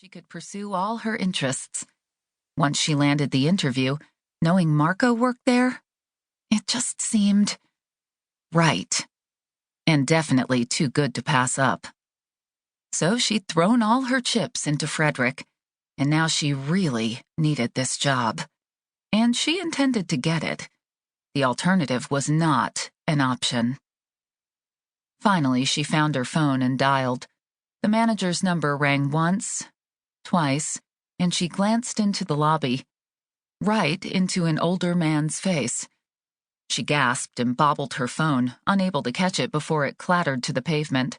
She could pursue all her interests. Once she landed the interview, knowing Marco worked there, it just seemed right, and definitely too good to pass up. So she'd thrown all her chips into Frederick, and now she really needed this job. And she intended to get it. The alternative was not an option. Finally, she found her phone and dialed. The manager's number rang once, twice, and she glanced into the lobby, right into an older man's face. She gasped and bobbled her phone, unable to catch it before it clattered to the pavement.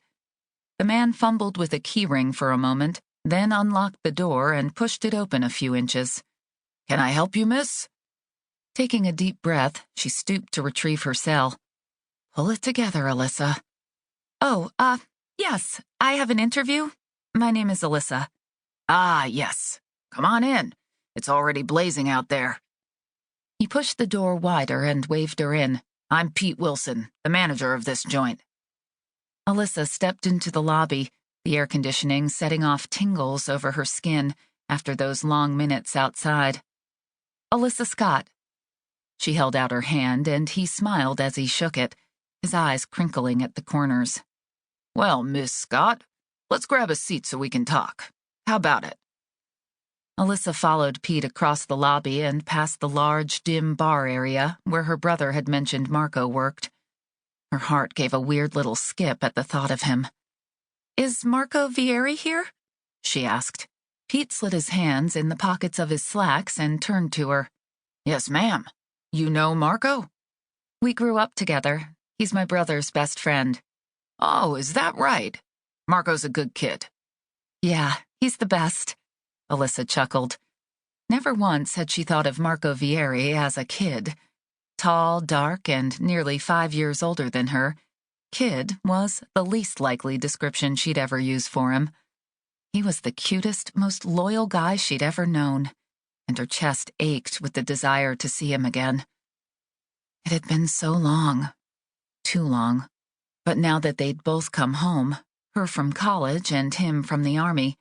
The man fumbled with a keyring for a moment, then unlocked the door and pushed it open a few inches. "Can I help you, miss?" Taking a deep breath, she stooped to retrieve her cell. "Pull it together, Alyssa." "Oh, yes, I have an interview. My name is Alyssa." "Ah, yes. Come on in. It's already blazing out there." He pushed the door wider and waved her in. "I'm Pete Wilson, the manager of this joint." Alyssa stepped into the lobby, the air conditioning setting off tingles over her skin after those long minutes outside. "Alyssa Scott." She held out her hand, and he smiled as he shook it, his eyes crinkling at the corners. "Well, Miss Scott, let's grab a seat so we can talk. How about it?" Alyssa followed Pete across the lobby and past the large, dim bar area where her brother had mentioned Marco worked. Her heart gave a weird little skip at the thought of him. "Is Marco Vieri here?" she asked. Pete slid his hands in the pockets of his slacks and turned to her. "Yes, ma'am. You know Marco?" "We grew up together. He's my brother's best friend." "Oh, is that right? Marco's a good kid." "Yeah, he's the best," Alyssa chuckled. Never once had she thought of Marco Vieri as a kid. Tall, dark, and nearly 5 years older than her, kid was the least likely description she'd ever use for him. He was the cutest, most loyal guy she'd ever known, and her chest ached with the desire to see him again. It had been so long, too long, but now that they'd both come home, her from college and him from the army,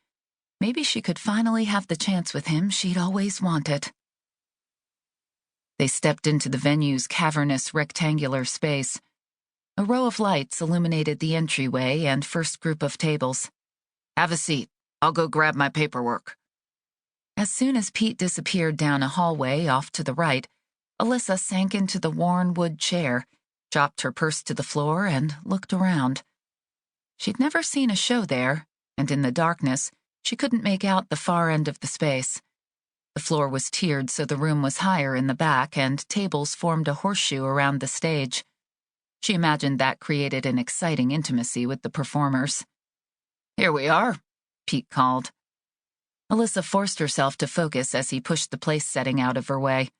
maybe she could finally have the chance with him she'd always wanted. They stepped into the venue's cavernous rectangular space. A row of lights illuminated the entryway and first group of tables. "Have a seat. I'll go grab my paperwork." As soon as Pete disappeared down a hallway off to the right, Alyssa sank into the worn wood chair, dropped her purse to the floor, and looked around. She'd never seen a show there, and in the darkness, she couldn't make out the far end of the space. The floor was tiered so the room was higher in the back, and tables formed a horseshoe around the stage. She imagined that created an exciting intimacy with the performers. "Here we are," Pete called. Alyssa forced herself to focus as he pushed the place setting out of her way.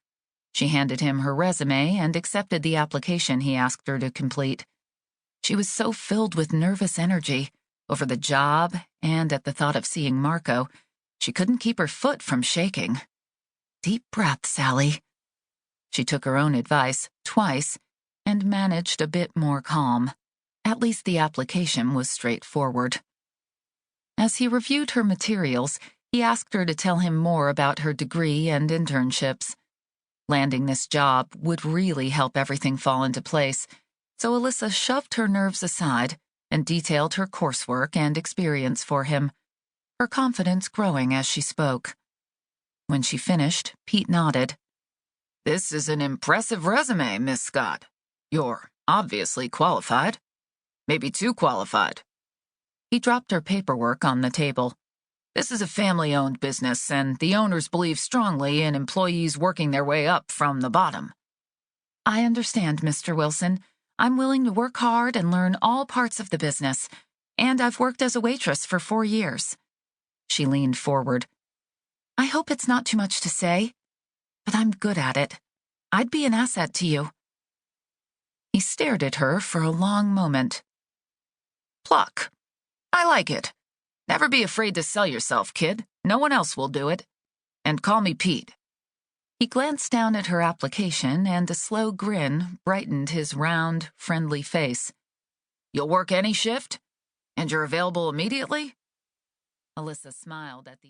She handed him her resume and accepted the application he asked her to complete. She was so filled with nervous energy over the job and at the thought of seeing Marco, she couldn't keep her foot from shaking. Deep breath, Sally. She took her own advice twice and managed a bit more calm. At least the application was straightforward. As he reviewed her materials, he asked her to tell him more about her degree and internships. Landing this job would really help everything fall into place, so Alyssa shoved her nerves aside and detailed her coursework and experience for him, her confidence growing as she spoke. When she finished, Pete nodded. "This is an impressive resume, Miss Scott. You're obviously qualified. Maybe too qualified." He dropped her paperwork on the table. "This is a family-owned business, and the owners believe strongly in employees working their way up from the bottom." "I understand, Mr. Wilson. I'm willing to work hard and learn all parts of the business, and I've worked as a waitress for 4 years. She leaned forward. "I hope it's not too much to say, but I'm good at it. I'd be an asset to you." He stared at her for a long moment. "Pluck. I like it. Never be afraid to sell yourself, kid. No one else will do it. And call me Pete." He glanced down at her application, and a slow grin brightened his round, friendly face. "You'll work any shift? And you're available immediately?" Alyssa smiled at the